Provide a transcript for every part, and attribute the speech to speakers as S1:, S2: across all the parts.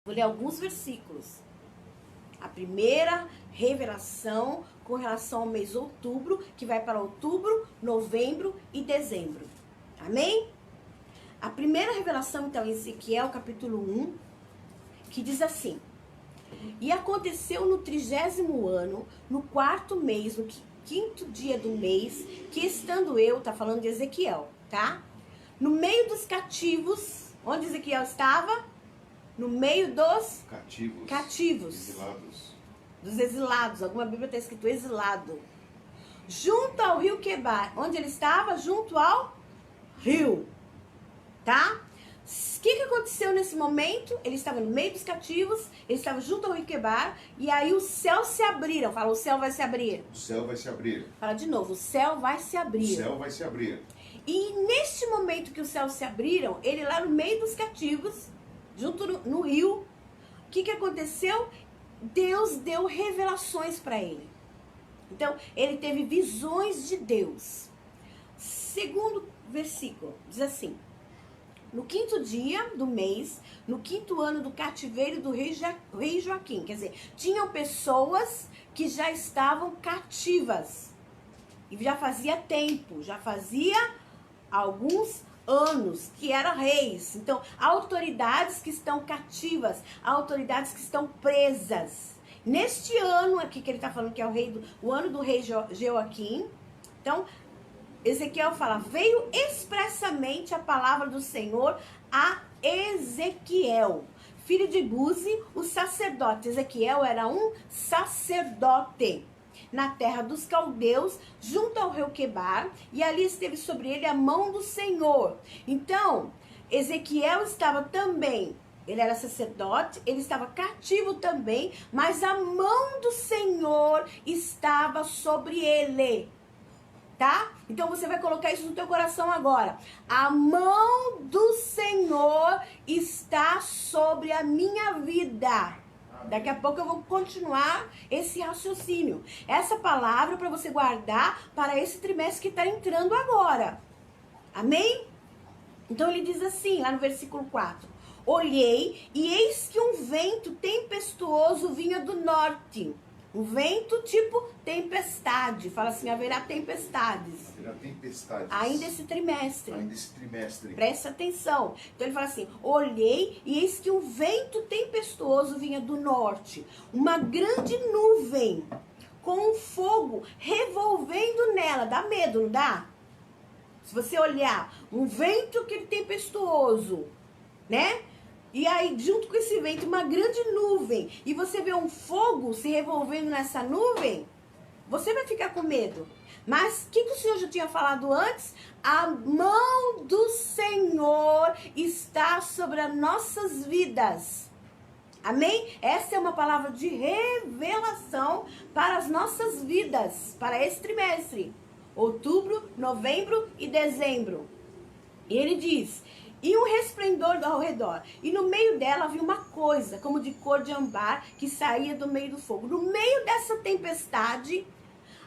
S1: Vou ler alguns versículos. A primeira revelação com relação ao mês de outubro, que vai para outubro, novembro e dezembro. Amém? A primeira revelação, então, em Ezequiel, capítulo 1, que diz assim: E aconteceu no 30º ano, no 4º mês, no 5º dia do mês, que estando eu, tá falando de Ezequiel, tá? No meio dos cativos, onde Ezequiel estava? No meio dos cativos.
S2: Exilados.
S1: Dos exilados. Alguma Bíblia está escrito exilado. Junto ao rio Quebar. Onde ele estava? Junto ao rio. Tá? O que aconteceu nesse momento? Ele estava no meio dos cativos, ele estava junto ao rio Quebar, e aí os céus se abriram. Fala, o céu vai se abrir.
S2: O céu vai se abrir.
S1: Fala de novo, o céu vai se abrir.
S2: O céu vai se abrir.
S1: E neste momento que os céus se abriram, ele lá no meio dos cativos, junto no rio, o que aconteceu? Deus deu revelações para ele. Então, ele teve visões de Deus. Segundo versículo, diz assim: No 5º dia do mês, no 5º ano do cativeiro do rei Joaquim. Quer dizer, tinham pessoas que já estavam cativas. E já fazia tempo, já fazia alguns anos que eram reis. Então, autoridades que estão cativas, autoridades que estão presas. Neste ano aqui que ele está falando que é o ano do rei Joaquim. Então, Ezequiel fala, veio expressamente a palavra do Senhor a Ezequiel, filho de Buzi, o sacerdote. Ezequiel era um sacerdote na terra dos caldeus, junto ao rio Quebar, e ali esteve sobre ele a mão do Senhor. Então, Ezequiel estava também, ele era sacerdote, ele estava cativo também, mas a mão do Senhor estava sobre ele. Tá? Então você vai colocar isso no teu coração agora. A mão do Senhor está sobre a minha vida. Daqui a pouco eu vou continuar esse raciocínio. Essa palavra é para você guardar para esse trimestre que está entrando agora. Amém? Então ele diz assim, lá no versículo 4. Olhei e eis que um vento tempestuoso vinha do norte. Um vento tipo tempestade. Fala assim, haverá tempestades.
S2: Haverá tempestades.
S1: Ainda esse trimestre.
S2: Ainda esse trimestre.
S1: Presta atenção. Então ele fala assim, olhei e eis que um vento tempestuoso vinha do norte. Uma grande nuvem com um fogo revolvendo nela. Dá medo, não dá? Se você olhar, um vento tempestuoso, né? E aí, junto com esse vento, uma grande nuvem, e você vê um fogo se revolvendo nessa nuvem, você vai ficar com medo. Mas o que o Senhor já tinha falado antes? A mão do Senhor está sobre as nossas vidas. Amém? Essa é uma palavra de revelação para as nossas vidas, para esse trimestre. Outubro, novembro e dezembro. E ele diz... E um resplendor ao redor. E no meio dela havia uma coisa, como de cor de ambar, que saía do meio do fogo. No meio dessa tempestade,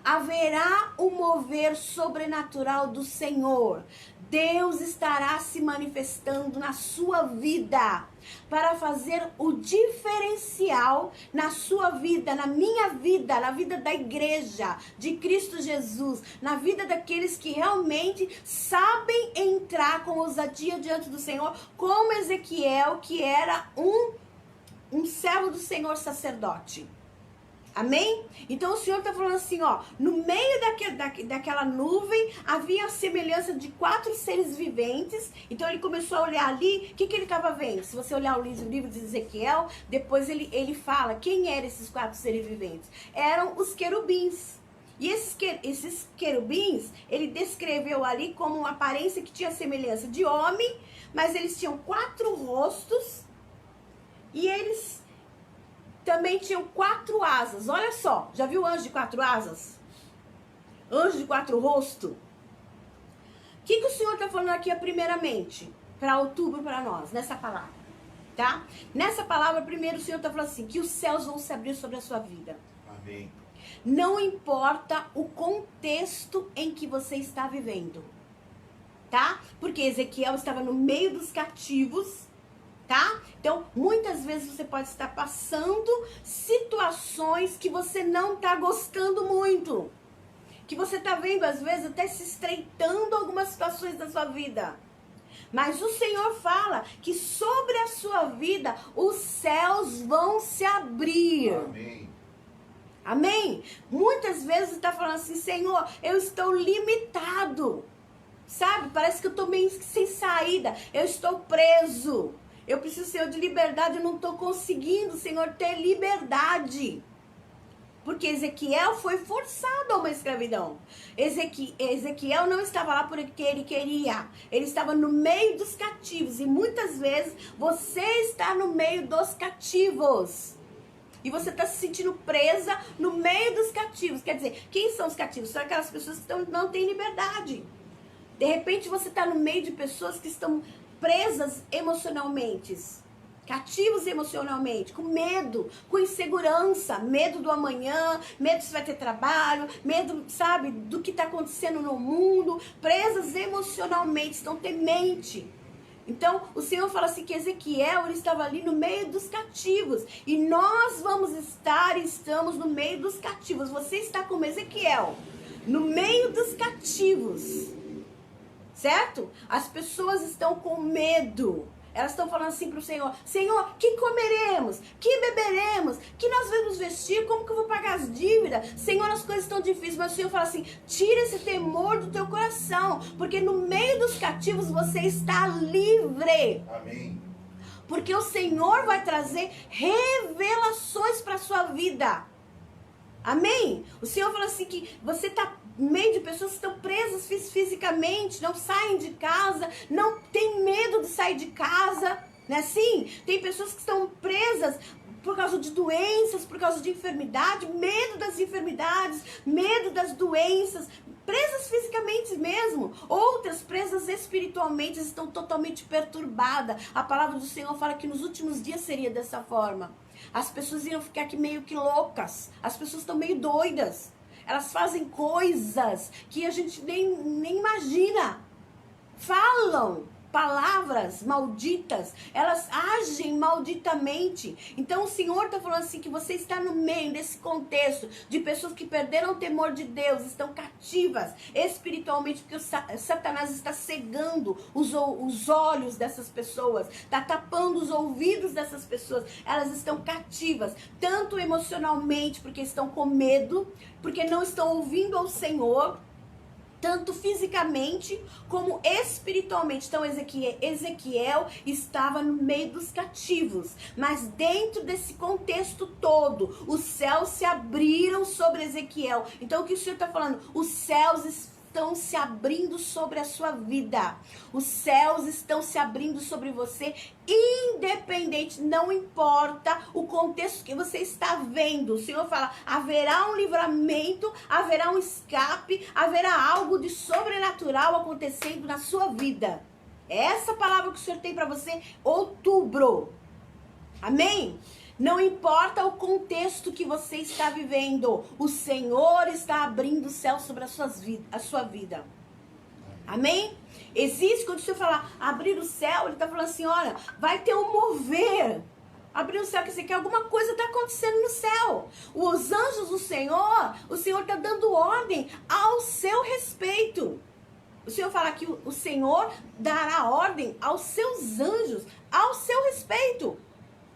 S1: haverá um mover sobrenatural do Senhor. Deus estará se manifestando na sua vida para fazer o diferencial na sua vida, na minha vida, na vida da igreja de Cristo Jesus, na vida daqueles que realmente sabem entrar com ousadia diante do Senhor, como Ezequiel, que era um servo do Senhor sacerdote. Amém? Então o Senhor está falando assim, ó, no meio daquela nuvem havia a semelhança de 4 seres viventes. Então ele começou a olhar ali, o que ele estava vendo? Se você olhar o livro de Ezequiel, depois ele fala quem eram esses 4 seres viventes. Eram os querubins. E esses querubins, ele descreveu ali como uma aparência que tinha semelhança de homem, mas eles tinham 4 rostos e eles... também tinham 4 asas. Olha só, já viu anjo de 4 asas? Anjo de 4 rostos? O que o Senhor está falando aqui primeiramente? Para outubro para nós, nessa palavra. Tá? Nessa palavra, primeiro o Senhor está falando assim, que os céus vão se abrir sobre a sua vida.
S2: Amém.
S1: Não importa o contexto em que você está vivendo. Tá? Porque Ezequiel estava no meio dos cativos. tá? Então, muitas vezes você pode estar passando situações que você não tá gostando muito. Que você tá vendo, às vezes, até se estreitando algumas situações da sua vida. Mas o Senhor fala que sobre a sua vida, os céus vão se abrir.
S2: Amém.
S1: Amém? Muitas vezes você está falando assim, Senhor, eu estou limitado. Sabe? Parece que eu estou meio sem saída. Eu estou preso. Eu preciso, Senhor, de liberdade. Eu não estou conseguindo, Senhor, ter liberdade. Porque Ezequiel foi forçado a uma escravidão. Ezequiel não estava lá porque ele queria. Ele estava no meio dos cativos. E muitas vezes você está no meio dos cativos. E você está se sentindo presa no meio dos cativos. Quer dizer, quem são os cativos? São aquelas pessoas que não têm liberdade. De repente você está no meio de pessoas que estão presas emocionalmente. Cativos emocionalmente, com medo, com insegurança, medo do amanhã, medo se vai ter trabalho, medo, sabe, do que está acontecendo no mundo, presas emocionalmente, estão temente. Então, o Senhor fala assim que Ezequiel, ele estava ali no meio dos cativos, e nós vamos estar e estamos no meio dos cativos. Você está como Ezequiel, no meio dos cativos, certo? As pessoas estão com medo. Elas estão falando assim para o Senhor, Senhor, que comeremos? Que beberemos? Que nós vamos vestir? Como que eu vou pagar as dívidas? Senhor, as coisas estão difíceis. Mas o Senhor fala assim, tira esse temor do teu coração, porque no meio dos cativos você está livre.
S2: Amém.
S1: Porque o Senhor vai trazer revelações para a sua vida. Amém? O Senhor fala assim que você está no meio de pessoas que estão presas fisicamente, não saem de casa, não tem medo de sair de casa, não é assim? Tem pessoas que estão presas por causa de doenças, por causa de enfermidade, medo das enfermidades, medo das doenças, presas fisicamente mesmo. Outras presas espiritualmente, estão totalmente perturbadas. A palavra do Senhor fala que nos últimos dias seria dessa forma. As pessoas iam ficar aqui meio que loucas, as pessoas estão meio doidas. Elas fazem coisas que a gente nem imagina. Falam palavras malditas. Elas agem malditamente. Então o Senhor está falando assim que você está no meio desse contexto de pessoas que perderam o temor de Deus, estão cativas espiritualmente, porque o Satanás está cegando os olhos dessas pessoas, está tapando os ouvidos dessas pessoas. Elas estão cativas, tanto emocionalmente, porque estão com medo, porque não estão ouvindo ao Senhor, tanto fisicamente como espiritualmente. Então Ezequiel estava no meio dos cativos, mas dentro desse contexto todo, os céus se abriram sobre Ezequiel. Então o que o Senhor está falando? Os céus estão se abrindo sobre a sua vida. Os céus estão se abrindo sobre você, independente, não importa o contexto que você está vendo. O Senhor fala, haverá um livramento, haverá um escape, haverá algo de sobrenatural acontecendo na sua vida. É essa palavra que o Senhor tem para você, outubro. Amém? Não importa o contexto que você está vivendo, o Senhor está abrindo o céu sobre a sua vida. Amém? Existe, quando o Senhor falar abrir o céu, Ele está falando assim, olha, vai ter um mover. Abrir o céu, quer dizer que alguma coisa está acontecendo no céu. Os anjos do Senhor, o Senhor está dando ordem ao seu respeito. O Senhor fala que o Senhor dará ordem aos seus anjos, ao seu respeito.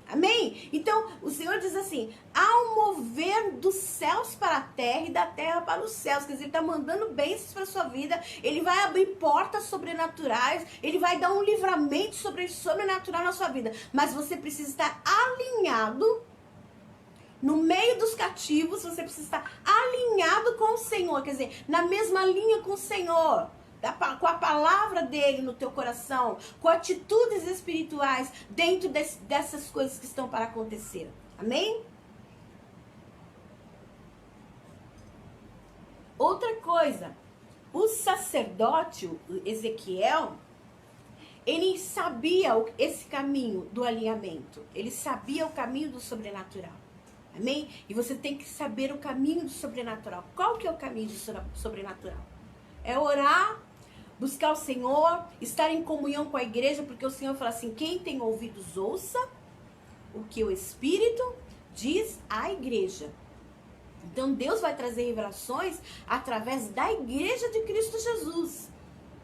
S1: Amém? Então, o Senhor diz assim, há um mover dos céus para a terra e da terra para os céus. Quer dizer, Ele está mandando bênçãos para a sua vida. Ele vai abrir portas sobrenaturais. Ele vai dar um livramento sobrenatural na sua vida. Mas você precisa estar alinhado. No meio dos cativos, você precisa estar alinhado com o Senhor. Quer dizer, na mesma linha com o Senhor. Com a palavra dele no teu coração, com atitudes espirituais dentro dessas coisas que estão para acontecer. Amém? Outra coisa, o sacerdote Ezequiel, ele sabia esse caminho do alinhamento, ele sabia o caminho do sobrenatural. Amém? E você tem que saber o caminho do sobrenatural. Qual que é o caminho do sobrenatural? É orar buscar o Senhor, estar em comunhão com a igreja, porque o Senhor fala assim, quem tem ouvidos ouça o que o Espírito diz à igreja. Então Deus vai trazer revelações através da igreja de Cristo Jesus.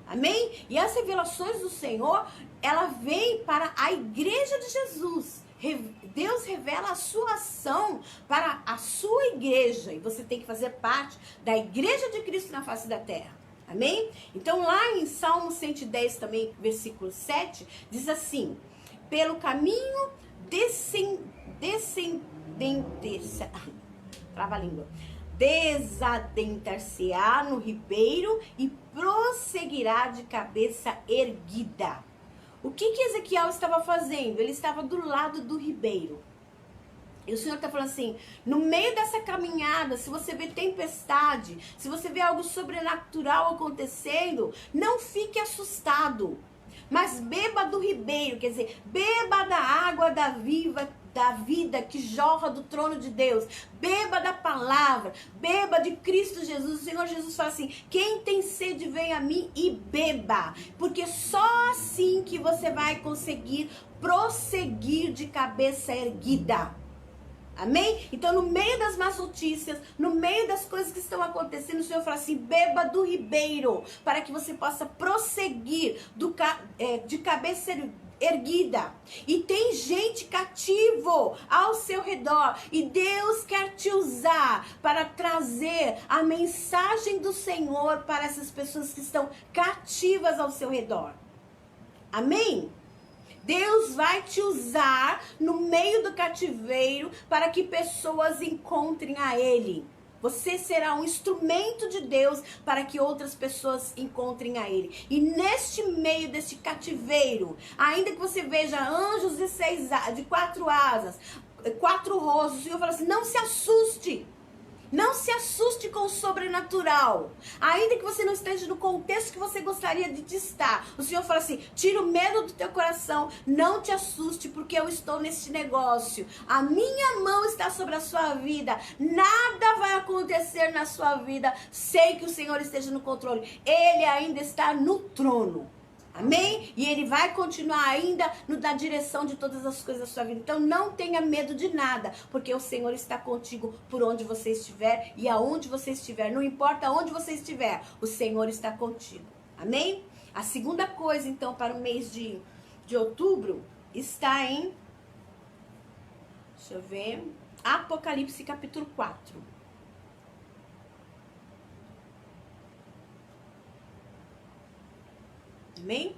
S1: Amém? E as revelações do Senhor, ela vem para a igreja de Jesus. Deus revela a sua ação para a sua igreja. E você tem que fazer parte da igreja de Cristo na face da terra. Amém? Então lá em Salmo 110 também, versículo 7, diz assim, pelo caminho desadentar-se-á no ribeiro e prosseguirá de cabeça erguida. O que Ezequiel estava fazendo? Ele estava do lado do ribeiro. E o Senhor está falando assim, no meio dessa caminhada, se você vê tempestade, se você vê algo sobrenatural acontecendo, não fique assustado. Mas beba do ribeiro, quer dizer, beba da água da vida que jorra do trono de Deus. Beba da palavra, beba de Cristo Jesus. O Senhor Jesus fala assim, quem tem sede vem a mim e beba. Porque só assim que você vai conseguir prosseguir de cabeça erguida. Amém? Então, no meio das más notícias, no meio das coisas que estão acontecendo, o Senhor fala assim, beba do ribeiro, para que você possa prosseguir de cabeça erguida. E tem gente cativo ao seu redor, e Deus quer te usar para trazer a mensagem do Senhor para essas pessoas que estão cativas ao seu redor. Amém? Deus vai te usar no meio do cativeiro para que pessoas encontrem a Ele. Você será um instrumento de Deus para que outras pessoas encontrem a Ele. E neste meio deste cativeiro, ainda que você veja anjos de 4 asas, 4 rostos, o Senhor fala assim, não se assuste. Não se assuste com o sobrenatural. Ainda que você não esteja no contexto que você gostaria de estar. O Senhor fala assim, tira o medo do teu coração. Não te assuste porque eu estou neste negócio. A minha mão está sobre a sua vida. Nada vai acontecer na sua vida sem que o Senhor esteja no controle. Ele ainda está no trono. Amém? E Ele vai continuar ainda na direção de todas as coisas da sua vida. Então não tenha medo de nada, porque o Senhor está contigo por onde você estiver e aonde você estiver. Não importa onde você estiver, o Senhor está contigo. Amém? A segunda coisa, então, para o mês de outubro, está em... Deixa eu ver... Apocalipse capítulo 4. Amém?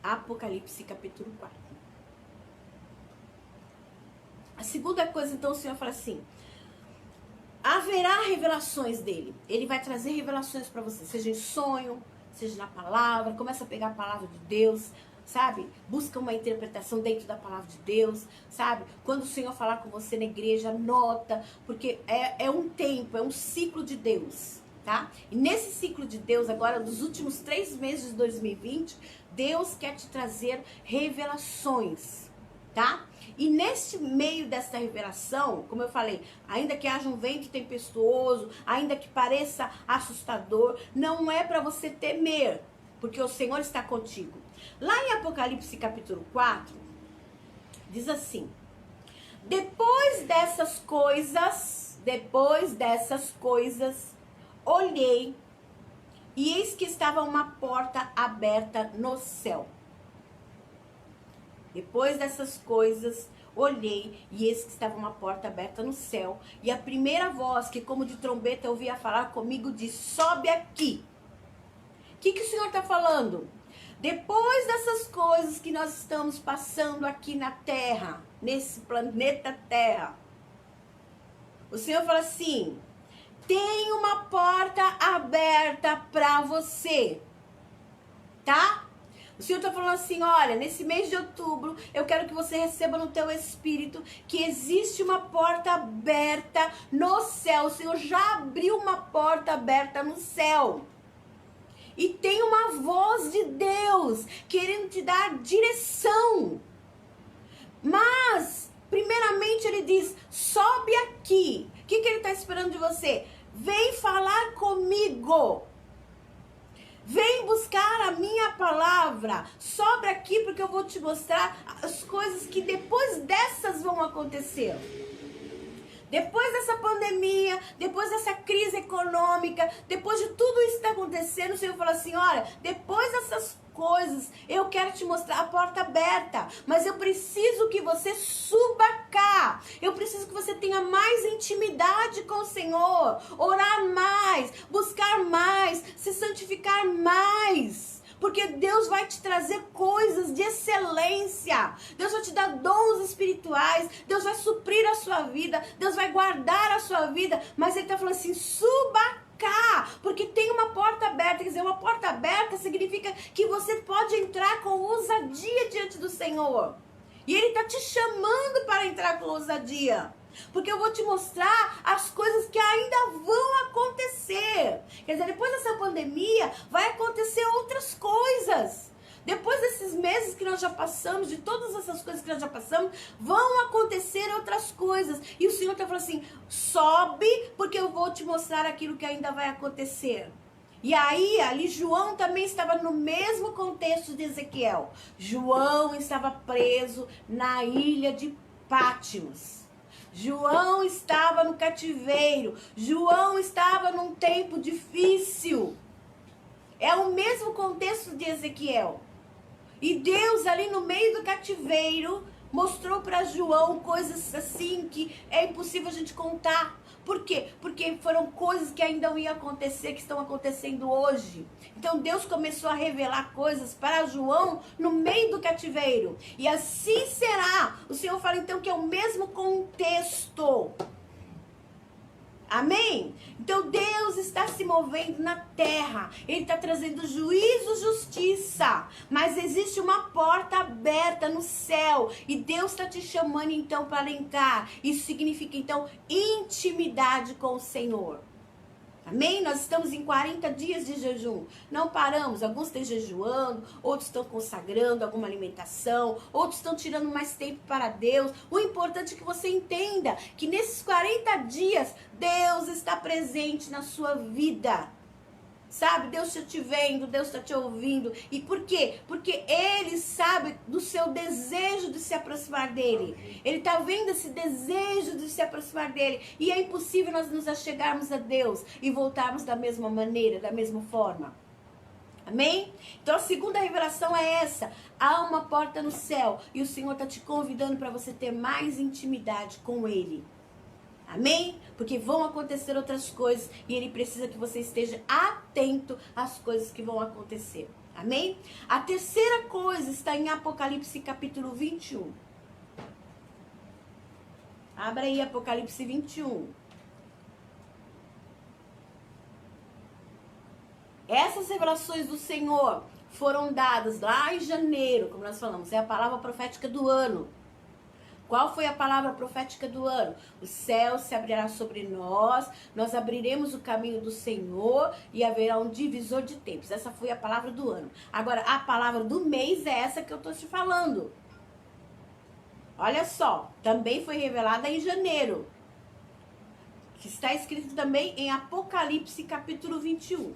S1: Apocalipse capítulo 4. A segunda coisa, então, o Senhor fala assim, haverá revelações dele. Ele vai trazer revelações para você, seja em sonho, seja na palavra. Começa a pegar a palavra de Deus, sabe? Busca uma interpretação dentro da palavra de Deus, sabe? Quando o Senhor falar com você na igreja, anota, porque é um tempo, é um ciclo de Deus. Tá? E nesse ciclo de Deus, agora dos últimos 3 meses de 2020, Deus quer te trazer revelações, tá? E neste meio dessa revelação, como eu falei, ainda que haja um vento tempestuoso, ainda que pareça assustador, não é para você temer, porque o Senhor está contigo. Lá em Apocalipse capítulo 4, diz assim, depois dessas coisas, olhei, e eis que estava uma porta aberta no céu. Depois dessas coisas, olhei, e eis que estava uma porta aberta no céu. E a primeira voz, que como de trombeta eu ouvia falar comigo, disse, sobe aqui. O que o Senhor está falando? Depois dessas coisas que nós estamos passando aqui na Terra, nesse planeta Terra, o Senhor fala assim, tem uma porta aberta para você, tá? O Senhor está falando assim, olha, nesse mês de outubro, eu quero que você receba no teu espírito que existe uma porta aberta no céu. O Senhor já abriu uma porta aberta no céu. E tem uma voz de Deus querendo te dar direção. Mas, primeiramente, Ele diz, sobe aqui. O que Ele está esperando de você? Vem falar comigo. Vem buscar a minha palavra. Sobe aqui porque eu vou te mostrar as coisas que depois dessas vão acontecer. Depois dessa pandemia, depois dessa crise econômica, depois de tudo isso que está acontecendo, o Senhor fala assim, olha, depois dessas coisas, eu quero te mostrar a porta aberta, mas eu preciso que você suba cá, eu preciso que você tenha mais intimidade com o Senhor, orar mais, buscar mais, se santificar mais. Porque Deus vai te trazer coisas de excelência. Deus vai te dar dons espirituais. Deus vai suprir a sua vida. Deus vai guardar a sua vida. Mas Ele está falando assim, suba cá. Porque tem uma porta aberta. Quer dizer, uma porta aberta significa que você pode entrar com ousadia diante do Senhor. E Ele está te chamando para entrar com ousadia. Porque eu vou te mostrar as coisas que ainda vão acontecer. Quer dizer, depois dessa pandemia, vai acontecer outras coisas. Depois desses meses que nós já passamos, de todas essas coisas que nós já passamos, vão acontecer outras coisas. E o Senhor está falando assim, sobe, porque eu vou te mostrar aquilo que ainda vai acontecer. E aí, ali João também estava no mesmo contexto de Ezequiel. João estava preso na ilha de Patmos. João estava no cativeiro. João estava num tempo difícil. É o mesmo contexto de Ezequiel. E Deus ali no meio do cativeiro mostrou para João coisas assim que é impossível a gente contar. Por quê? Porque foram coisas que ainda iam acontecer, que estão acontecendo hoje. Então Deus começou a revelar coisas para João no meio do cativeiro. E assim será. O Senhor fala então que é o mesmo contexto. Amém? Então Deus está se movendo na terra. Ele está trazendo juízo, justiça. Mas existe uma porta aberta no céu. E Deus está te chamando então para entrar. Isso significa então intimidade com o Senhor. Amém? Nós estamos em 40 dias de jejum. Não paramos. Alguns estão jejuando, outros estão consagrando alguma alimentação, outros estão tirando mais tempo para Deus. O importante é que você entenda que nesses 40 dias, Deus está presente na sua vida. Sabe? Deus está te vendo, Deus está te ouvindo. E por quê? Porque Ele sabe do seu desejo de se aproximar dEle. Ele está vendo esse desejo de se aproximar dEle. E é impossível nós nos achegarmos a Deus e voltarmos da mesma maneira, da mesma forma. Amém? Então a segunda revelação é essa. Há uma porta no céu e o Senhor está te convidando para você ter mais intimidade com Ele. Amém? Porque vão acontecer outras coisas e Ele precisa que você esteja atento às coisas que vão acontecer. Amém? A terceira coisa está em Apocalipse capítulo 21. Abra aí Apocalipse 21. Essas revelações do Senhor foram dadas lá em janeiro, como nós falamos, é a palavra profética do ano. Qual foi a palavra profética do ano? O céu se abrirá sobre nós, nós abriremos o caminho do Senhor e haverá um divisor de tempos. Essa foi a palavra do ano. Agora, a palavra do mês é essa que eu estou te falando. Olha só, também foi revelada em janeiro. Que está escrito também em Apocalipse capítulo 21.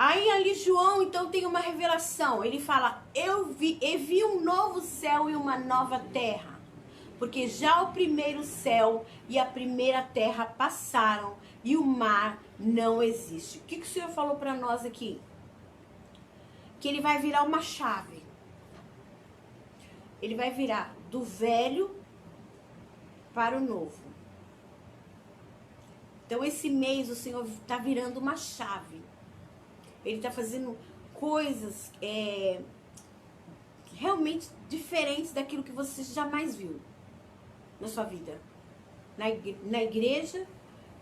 S1: Aí ali João então tem uma revelação, ele fala, eu vi um novo céu e uma nova terra, porque já o primeiro céu e a primeira terra passaram e o mar não existe. O que o Senhor falou para nós aqui? Que ele vai virar uma chave, ele vai virar do velho para o novo. Então esse mês o Senhor está virando uma chave. Ele está fazendo coisas realmente diferentes daquilo que você jamais viu na sua vida. Na igreja,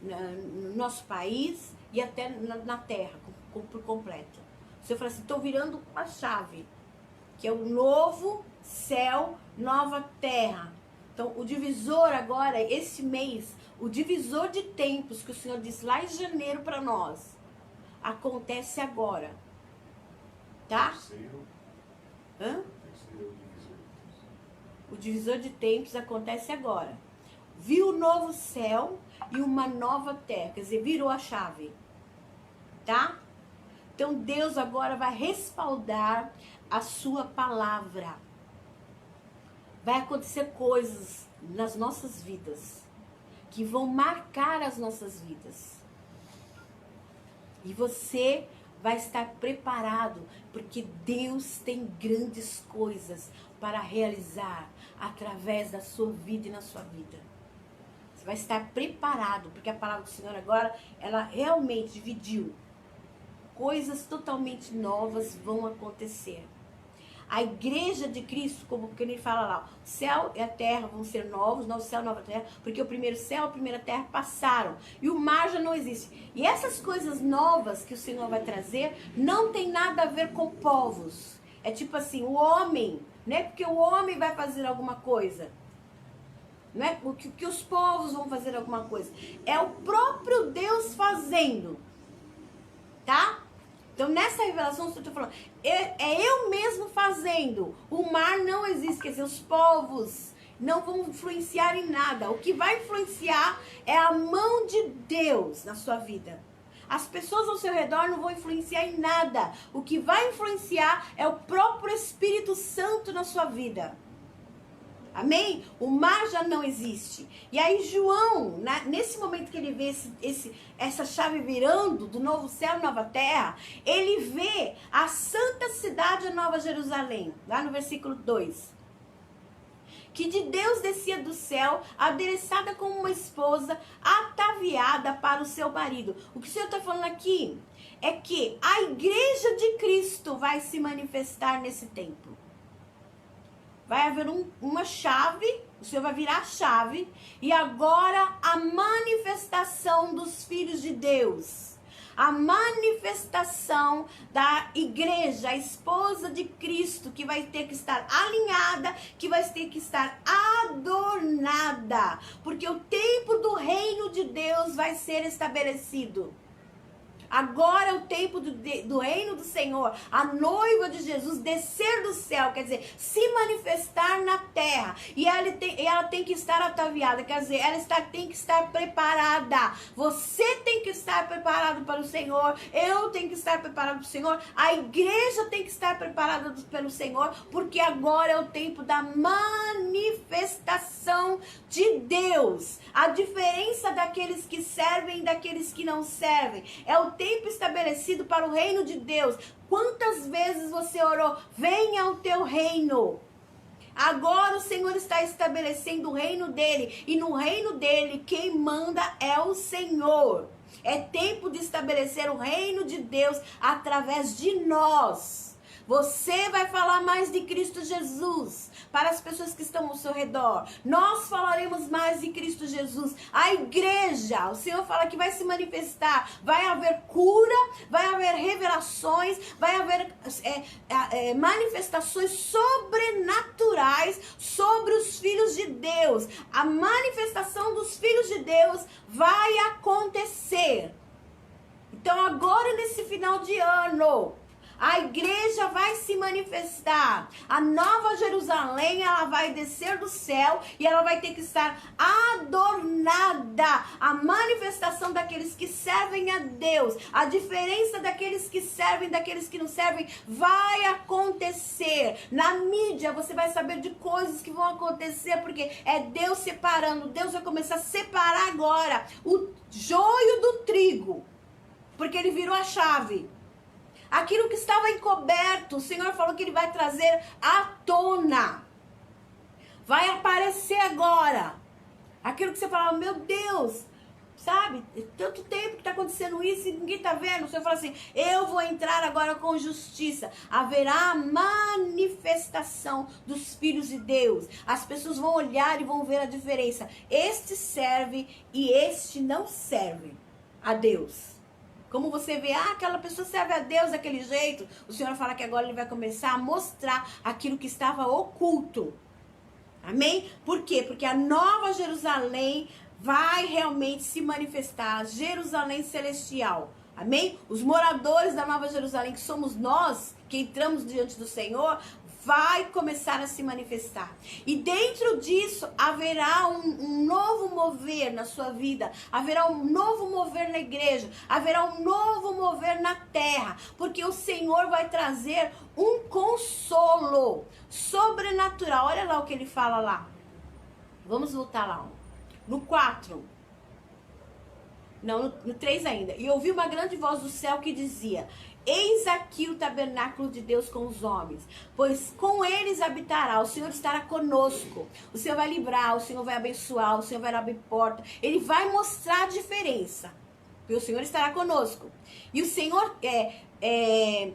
S1: no nosso país e até na terra, por completo. Você fala assim, estou virando uma chave, que é o novo céu, nova terra. Então, o divisor agora, esse mês, o divisor de tempos que o Senhor disse lá em janeiro para nós, acontece agora, tá? Hã? O divisor de tempos acontece agora. Viu o novo céu e uma nova terra, quer dizer, virou a chave. tá? Então Deus agora vai respaldar a sua palavra. Vai acontecer coisas nas nossas vidas que vão marcar as nossas vidas. E você vai estar preparado, porque Deus tem grandes coisas para realizar através da sua vida e na sua vida. Você vai estar preparado, porque a palavra do Senhor agora, ela realmente dividiu. Coisas totalmente novas vão acontecer. A igreja de Cristo, como que ele fala lá, o céu e a terra vão ser novos, novo céu, nova terra, porque o primeiro céu e a primeira terra passaram, e o mar já não existe. E essas coisas novas que o Senhor vai trazer, não tem nada a ver com povos. É tipo assim, o homem, não é porque o homem vai fazer alguma coisa, não é porque os povos vão fazer alguma coisa, é o próprio Deus fazendo, tá? Então, nessa revelação, eu estou falando, é eu mesmo fazendo. O mar não existe, quer dizer, os povos não vão influenciar em nada. O que vai influenciar é a mão de Deus na sua vida. As pessoas ao seu redor não vão influenciar em nada. O que vai influenciar é o próprio Espírito Santo na sua vida. Amém? O mar já não existe. E aí João, nesse momento que ele vê essa chave virando do novo céu e nova terra, ele vê a santa cidade, a Nova Jerusalém, lá no versículo 2. Que de Deus descia do céu, adereçada como uma esposa, ataviada para o seu marido. O que o Senhor está falando aqui é que a igreja de Cristo vai se manifestar nesse tempo. Vai haver uma chave, o Senhor vai virar a chave, e agora a manifestação dos filhos de Deus. A manifestação da igreja, a esposa de Cristo, que vai ter que estar alinhada, que vai ter que estar adornada, porque o tempo do reino de Deus vai ser estabelecido. Agora é o tempo do reino do Senhor, a noiva de Jesus descer do céu, quer dizer, se manifestar na terra. E ela tem que estar ataviada, quer dizer, tem que estar preparada. Você tem que estar preparado para o Senhor, eu tenho que estar preparado para o Senhor, a igreja tem que estar preparada pelo Senhor, porque agora é o tempo da manifestação de Deus. A diferença daqueles que servem e daqueles que não servem é o tempo estabelecido para o reino de Deus. Quantas vezes você orou, venha o teu reino? Agora o Senhor está estabelecendo o reino dele, e no reino dele quem manda é o Senhor. É tempo de estabelecer o reino de Deus através de nós. Você vai falar mais de Cristo Jesus para as pessoas que estão ao seu redor. Nós falaremos mais de Cristo Jesus. A igreja, o Senhor fala que vai se manifestar. Vai haver cura, vai haver revelações, vai haver manifestações sobrenaturais sobre os filhos de Deus. A manifestação dos filhos de Deus vai acontecer. Então agora nesse final de ano, a igreja vai se manifestar. A Nova Jerusalém, ela vai descer do céu e ela vai ter que estar adornada. A manifestação daqueles que servem a Deus, a diferença daqueles que servem, daqueles que não servem, vai acontecer. Na mídia você vai saber de coisas que vão acontecer, porque é Deus separando. Deus vai começar a separar agora o joio do trigo, porque ele virou a chave. Aquilo que estava encoberto, o Senhor falou que ele vai trazer à tona. Vai aparecer agora. Aquilo que você falava, meu Deus, sabe? Tanto tempo que está acontecendo isso e ninguém está vendo. O Senhor fala assim, eu vou entrar agora com justiça. Haverá manifestação dos filhos de Deus. As pessoas vão olhar e vão ver a diferença. Este serve e este não serve a Deus. Como você vê, aquela pessoa serve a Deus daquele jeito. O Senhor fala que agora ele vai começar a mostrar aquilo que estava oculto. Amém? Por quê? Porque a Nova Jerusalém vai realmente se manifestar. A Jerusalém celestial. Amém? Os moradores da Nova Jerusalém, que somos nós, que entramos diante do Senhor, vai começar a se manifestar. E dentro disso haverá um novo mover na sua vida, haverá um novo mover na igreja, haverá um novo mover na terra, porque o Senhor vai trazer um consolo sobrenatural. Olha lá o que ele fala lá. Vamos voltar lá. No 4. Não, no 3 ainda. E ouvi uma grande voz do céu que dizia: eis aqui o tabernáculo de Deus com os homens, pois com eles habitará, o Senhor estará conosco, o Senhor vai livrar, o Senhor vai abençoar, o Senhor vai abrir porta, Ele vai mostrar a diferença, porque o Senhor estará conosco, e o Senhor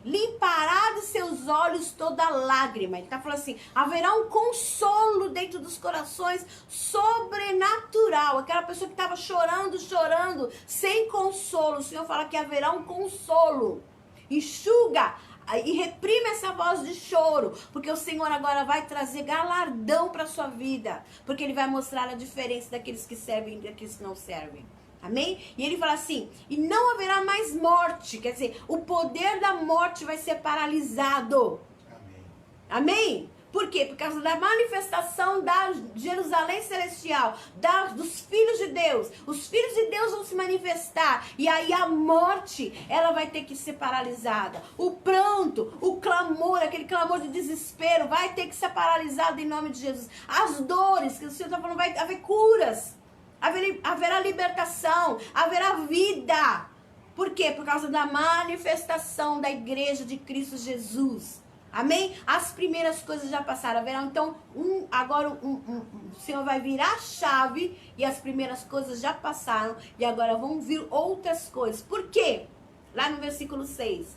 S1: limpará dos seus olhos toda lágrima. Ele está falando assim, haverá um consolo dentro dos corações sobrenatural, aquela pessoa que estava chorando, sem consolo, o Senhor fala que haverá um consolo. Enxuga e reprime essa voz de choro, porque o Senhor agora vai trazer galardão para a sua vida, porque Ele vai mostrar a diferença daqueles que servem e daqueles que não servem. Amém? E ele fala assim, e não haverá mais morte, quer dizer, o poder da morte vai ser paralisado. Amém? Amém? Por quê? Por causa da manifestação da Jerusalém celestial, dos filhos de Deus. Os filhos de Deus vão se manifestar. E aí a morte, ela vai ter que ser paralisada. O pranto, o clamor, aquele clamor de desespero, vai ter que ser paralisado em nome de Jesus. As dores, que o Senhor está falando, vai haver curas. Haverá libertação, haverá vida. Por quê? Por causa da manifestação da igreja de Cristo Jesus. Amém? As primeiras coisas já passaram. Haverá então agora o Senhor vai virar a chave e as primeiras coisas já passaram e agora vão vir outras coisas. Por quê? Lá no versículo 6.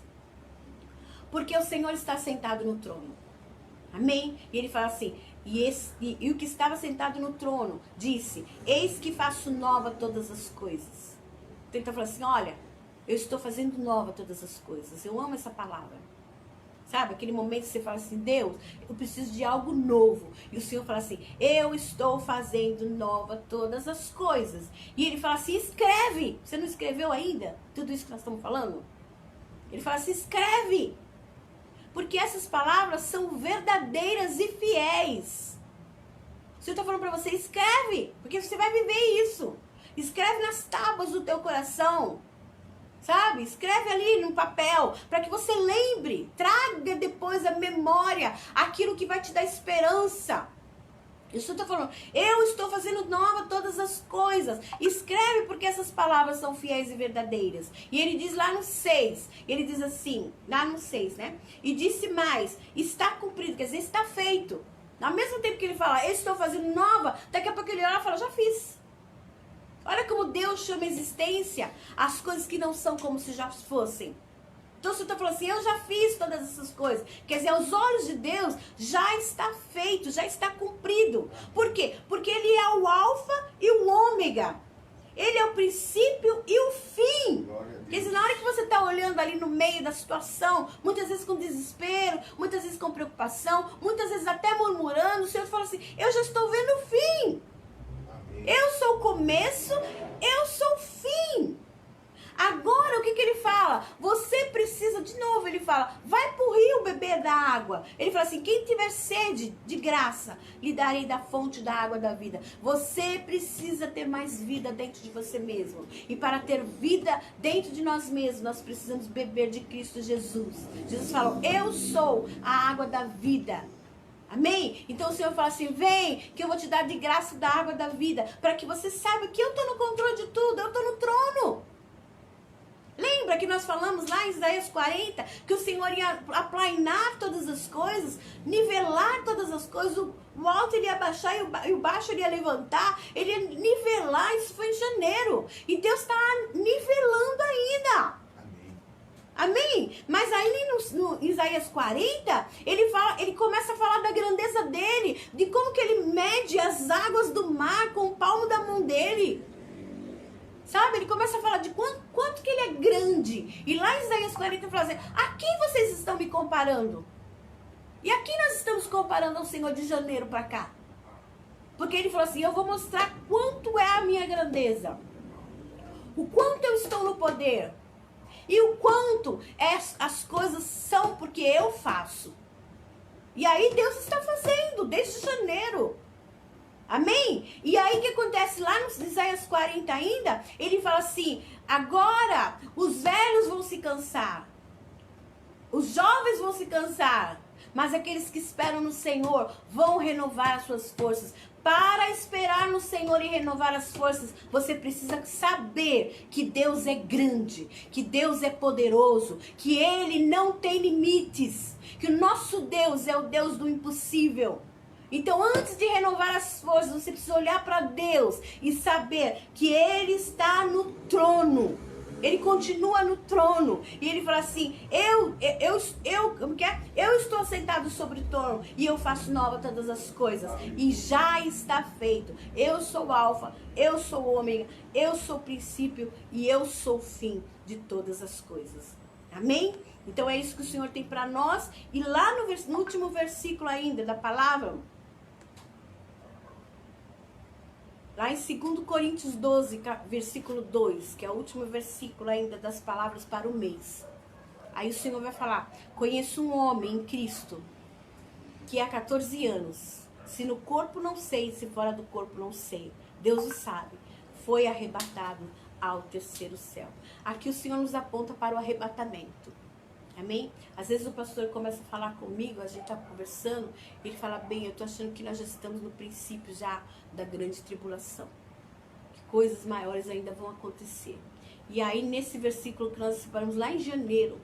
S1: Porque o Senhor está sentado no trono. Amém? E ele fala assim, e o que estava sentado no trono disse, eis que faço nova todas as coisas. Então ele está falando assim, olha, eu estou fazendo nova todas as coisas. Eu amo essa palavra. Sabe, aquele momento que você fala assim, Deus, eu preciso de algo novo. E o Senhor fala assim, eu estou fazendo nova todas as coisas. E ele fala assim, escreve. Você não escreveu ainda tudo isso que nós estamos falando? Ele fala assim, escreve. Porque essas palavras são verdadeiras e fiéis. O Senhor está falando para você, escreve. Porque você vai viver isso. Escreve nas tábuas do teu coração. Sabe? Escreve ali no papel, para que você lembre, traga depois a memória, aquilo que vai te dar esperança. Isso eu estou falando, eu estou fazendo nova todas as coisas. Escreve porque essas palavras são fiéis e verdadeiras. E ele diz lá no 6, ele diz assim, lá no 6, né? E disse mais, está cumprido, quer dizer, está feito. Ao mesmo tempo que ele fala, eu estou fazendo nova, daqui a pouco ele olha e fala, já fiz. Olha como Deus chama a existência as coisas que não são como se já fossem. Então você está falando assim, eu já fiz todas essas coisas. Quer dizer, aos olhos de Deus já está feito, já está cumprido. Por quê? Porque Ele é o alfa e o ômega. Ele é o princípio e o fim. Quer dizer, na hora que você está olhando ali no meio da situação, muitas vezes com desespero, muitas vezes com preocupação, muitas vezes até murmurando, o Senhor fala assim, eu já estou vendo o fim. Eu sou o começo, eu sou o fim. Agora, o que ele fala? Você precisa, de novo, ele fala, vai pro rio beber da água. Ele fala assim, quem tiver sede, de graça, lhe darei da fonte da água da vida. Você precisa ter mais vida dentro de você mesmo. E para ter vida dentro de nós mesmos, nós precisamos beber de Cristo Jesus. Jesus falou, eu sou a água da vida. Amém? Então o Senhor fala assim, vem que eu vou te dar de graça da água da vida, para que você saiba que eu estou no controle de tudo, eu estou no trono. Lembra que nós falamos lá em Isaías 40, que o Senhor ia aplainar todas as coisas, nivelar todas as coisas, o alto ele ia baixar e o baixo ele ia levantar, ele ia nivelar, isso foi em janeiro. E Deus está nivelando ainda. Amém? Mas aí no Isaías 40, ele começa a falar da grandeza dele, de como que ele mede as águas do mar com o palmo da mão dele. Sabe? Ele começa a falar de quanto que ele é grande. E lá em Isaías 40 ele fala assim, a quem vocês estão me comparando? E a quem nós estamos comparando ao Senhor de janeiro para cá? Porque ele falou assim, eu vou mostrar quanto é a minha grandeza. O quanto eu estou no poder. E o quanto as coisas são porque eu faço. E aí Deus está fazendo, desde janeiro. Amém? E aí o que acontece lá no Isaías 40 ainda? Ele fala assim, agora os velhos vão se cansar. Os jovens vão se cansar. Mas aqueles que esperam no Senhor vão renovar as suas forças. Para esperar no Senhor e renovar as forças, você precisa saber que Deus é grande, que Deus é poderoso, que Ele não tem limites, que o nosso Deus é o Deus do impossível. Então, antes de renovar as forças, você precisa olhar para Deus e saber que Ele está no trono. Ele continua no trono. E ele fala assim, eu estou sentado sobre o trono e eu faço nova todas as coisas. E já está feito. Eu sou o alfa, eu sou o ômega, eu sou o princípio e eu sou o fim de todas as coisas. Amém? Então é isso que o Senhor tem para nós. E lá no último versículo ainda da palavra, lá em 2 Coríntios 12, versículo 2, que é o último versículo ainda das palavras para o mês. Aí o Senhor vai falar, conheço um homem em Cristo, que há 14 anos, se no corpo não sei, se fora do corpo não sei, Deus o sabe, foi arrebatado ao terceiro céu. Aqui o Senhor nos aponta para o arrebatamento. Amém? Às vezes o pastor começa a falar comigo, a gente está conversando, ele fala, bem, eu estou achando que nós já estamos no princípio já da grande tribulação. Que coisas maiores ainda vão acontecer. E aí nesse versículo que nós separamos lá em janeiro,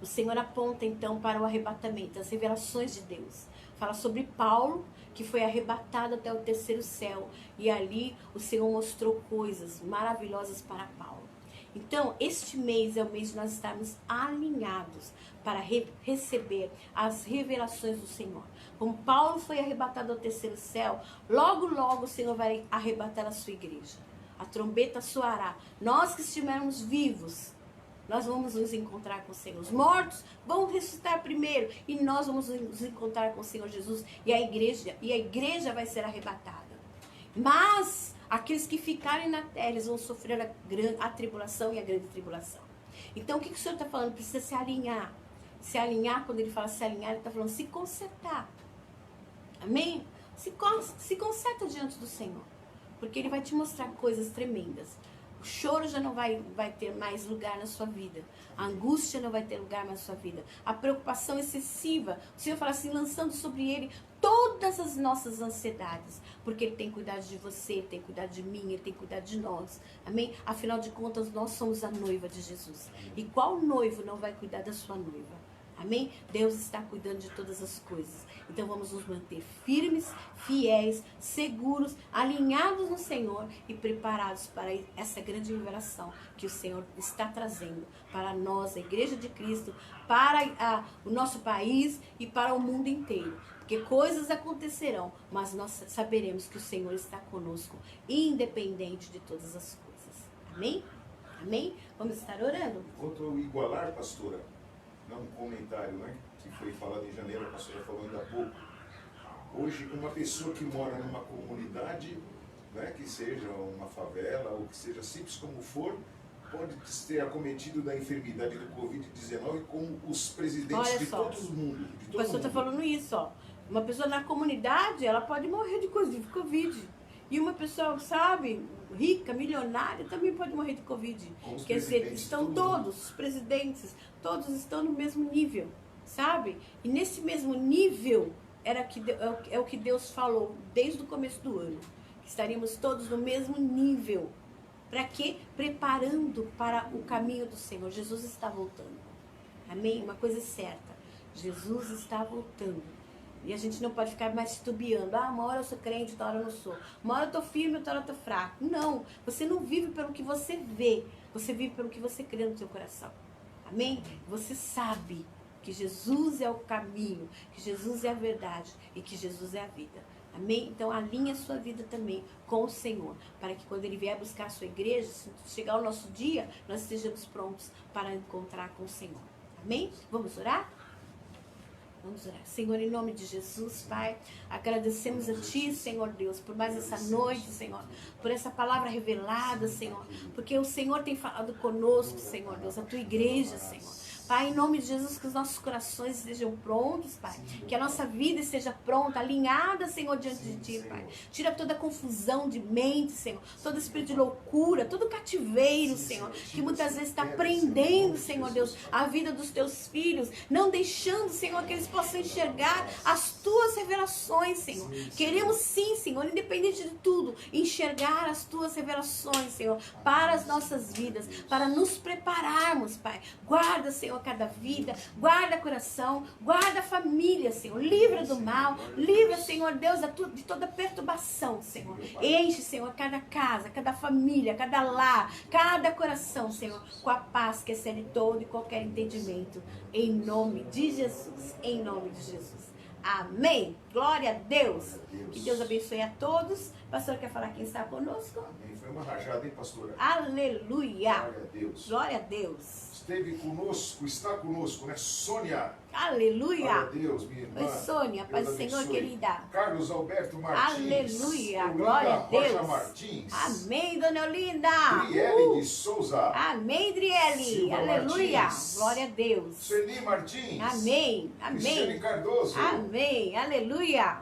S1: o Senhor aponta então para o arrebatamento, as revelações de Deus. Fala sobre Paulo, que foi arrebatado até o terceiro céu. E ali o Senhor mostrou coisas maravilhosas para Paulo. Então, este mês é o mês de nós estarmos alinhados para receber as revelações do Senhor. Como Paulo foi arrebatado ao terceiro céu, logo, logo o Senhor vai arrebatar a sua igreja. A trombeta soará. Nós que estivermos vivos, nós vamos nos encontrar com o Senhor. Os mortos vão ressuscitar primeiro e nós vamos nos encontrar com o Senhor Jesus e a igreja vai ser arrebatada. Mas aqueles que ficarem na terra, eles vão sofrer a tribulação e a grande tribulação. Então, o que o Senhor está falando? Precisa se alinhar. Se alinhar, quando ele fala se alinhar, ele está falando se consertar. Amém? Se conserta diante do Senhor. Porque ele vai te mostrar coisas tremendas. O choro já não vai ter mais lugar na sua vida. A angústia não vai ter lugar na sua vida. A preocupação excessiva. O Senhor fala assim, lançando sobre ele todas as nossas ansiedades. Porque ele tem cuidado de você, ele tem cuidado de mim, ele tem cuidado de nós. Amém? Afinal de contas, nós somos a noiva de Jesus. E qual noivo não vai cuidar da sua noiva? Amém? Deus está cuidando de todas as coisas. Então vamos nos manter firmes, fiéis, seguros, alinhados no Senhor e preparados para essa grande revelação que o Senhor está trazendo para nós, a Igreja de Cristo, para o nosso país e para o mundo inteiro. Porque coisas acontecerão, mas nós saberemos que o Senhor está conosco, independente de todas as coisas. Amém? Amém? Vamos estar orando?
S2: Quanto ao igualar, pastora, um comentário, né, que foi falado em janeiro, a pastora falou ainda há pouco. Hoje, uma pessoa que mora numa comunidade, né, que seja uma favela ou que seja simples como for, pode ser acometido da enfermidade do Covid-19 como os presidentes de todo o mundo.
S1: O pastor está falando isso, ó. Uma pessoa na comunidade, ela pode morrer de Covid. E uma pessoa, sabe, rica, milionária, também pode morrer de Covid. Quer dizer, estão todos, os presidentes, todos estão no mesmo nível, sabe? E nesse mesmo nível é o que Deus falou desde o começo do ano. Que estaríamos todos no mesmo nível. Para quê? Preparando para o caminho do Senhor. Jesus está voltando. Amém? Uma coisa é certa. Jesus está voltando. E a gente não pode ficar mais titubeando. Uma hora eu sou crente, outra hora eu não sou. Uma hora eu tô firme, outra hora eu tô fraco. Não, você não vive pelo que você vê. Você vive pelo que você crê no seu coração. Amém? Você sabe que Jesus é o caminho, que Jesus é a verdade e que Jesus é a vida. Amém? Então alinhe a sua vida também com o Senhor, para que quando Ele vier buscar a sua igreja, se chegar o nosso dia, nós estejamos prontos para encontrar com o Senhor. Amém? Vamos orar? Vamos orar. Senhor, em nome de Jesus, Pai, agradecemos a Ti, Senhor Deus, por mais essa noite, Senhor, por essa palavra revelada, Senhor, porque o Senhor tem falado conosco, Senhor Deus, a Tua igreja, Senhor. Pai, em nome de Jesus, que os nossos corações estejam prontos, Pai. Que a nossa vida esteja pronta, alinhada, Senhor, diante de Ti, Pai. Tira toda confusão de mente, Senhor. Todo espírito de loucura, todo cativeiro, Senhor. Que muitas vezes está prendendo, Senhor Deus, a vida dos Teus filhos. Não deixando, Senhor, que eles possam enxergar as Tuas revelações, Senhor. Queremos sim, Senhor, independente de tudo, enxergar as Tuas revelações, Senhor, para as nossas vidas, para nos prepararmos, Pai. Guarda, Senhor, cada vida, guarda coração, guarda a família, Senhor. Livra do mal, livra, Senhor Deus, de toda perturbação, Senhor. Enche, Senhor, cada casa, cada família, cada lar, cada coração, Senhor, com a paz que excede todo e qualquer entendimento. Em nome de Jesus, em nome de Jesus. Amém. Glória a Deus. Que Deus abençoe a todos. Pastor, quer falar quem está conosco?
S2: Amém. Foi uma rajada, hein, pastora?
S1: Aleluia.
S2: Glória a Deus.
S1: Glória a Deus.
S2: Esteve conosco, está conosco, né? Sônia.
S1: Aleluia.
S2: Glória a Deus, minha irmã.
S1: Oi, Sônia, paz do
S2: Deus
S1: Senhor,
S2: abençoe.
S1: querida.
S2: Carlos Alberto Martins.
S1: Aleluia.
S2: Olinda
S1: Glória a
S2: Rocha
S1: Deus.
S2: Martins.
S1: Amém, dona Olinda.
S2: Driele de Souza.
S1: Amém, Driele.
S2: Silva
S1: Aleluia.
S2: Martins.
S1: Glória a Deus.
S2: Sueli Martins.
S1: Amém.
S2: Cristiane
S1: Amém.
S2: Cardoso.
S1: Amém. Aleluia.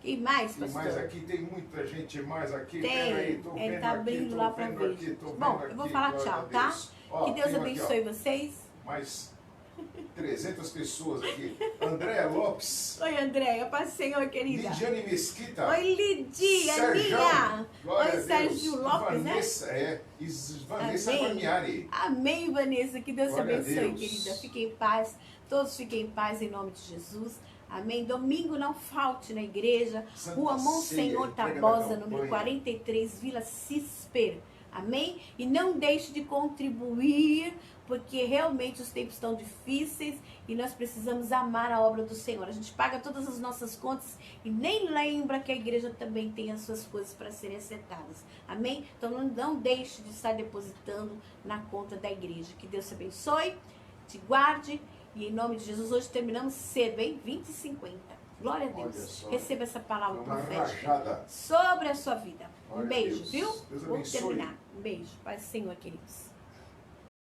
S1: Quem mais,
S2: E
S1: pastor?
S2: mais aqui, tem muita gente mais aqui.
S1: Tem.
S2: Pera aí, tô
S1: Ele
S2: vendo
S1: tá
S2: aqui,
S1: abrindo
S2: tô
S1: lá pra
S2: vendo
S1: ver.
S2: aqui, tô vendo
S1: Bom, eu vou
S2: aqui,
S1: falar
S2: glória
S1: tchau,
S2: a
S1: tá?
S2: Deus. Ó,
S1: Que Deus
S2: tem aqui,
S1: abençoe
S2: ó,
S1: vocês.
S2: mais 300 pessoas aqui. Andréa Lopes.
S1: Oi, Andréia. Paz do Senhor, querida.
S2: Lidiane Mesquita.
S1: Oi, Lidia,
S2: Serjão.
S1: minha.
S2: Glória a
S1: Oi,
S2: Deus.
S1: Sérgio Lopes,
S2: Vanessa,
S1: né?
S2: Vanessa
S1: Amém.
S2: Guarniari.
S1: Amém, Vanessa. Que Deus te
S2: Glória a
S1: abençoe,
S2: Deus.
S1: querida. Fiquem em paz. Todos fiquem em paz em nome de Jesus. Amém. Domingo não falte na igreja.
S2: Santa
S1: Rua
S2: Ceia,
S1: Monsenhor
S2: entrega da
S1: Tabosa,
S2: campanha.
S1: número 43, Vila Cisper. Amém? E não deixe de contribuir, porque realmente os tempos estão difíceis e nós precisamos amar a obra do Senhor. A gente paga todas as nossas contas e nem lembra que a igreja também tem as suas coisas para serem acertadas. Amém? Então não deixe de estar depositando na conta da igreja. Que Deus te abençoe, te guarde. E em nome de Jesus, hoje terminamos cedo, hein? 20h50. Glória a
S2: Olha
S1: Deus.
S2: só.
S1: Receba essa palavra
S2: Uma
S1: profética
S2: rajada.
S1: sobre a sua vida.
S2: Glória
S1: Um
S2: a
S1: beijo,
S2: Deus.
S1: viu?
S2: Deus
S1: Vou
S2: abençoe.
S1: terminar. Um beijo. Paz do Senhor, queridos.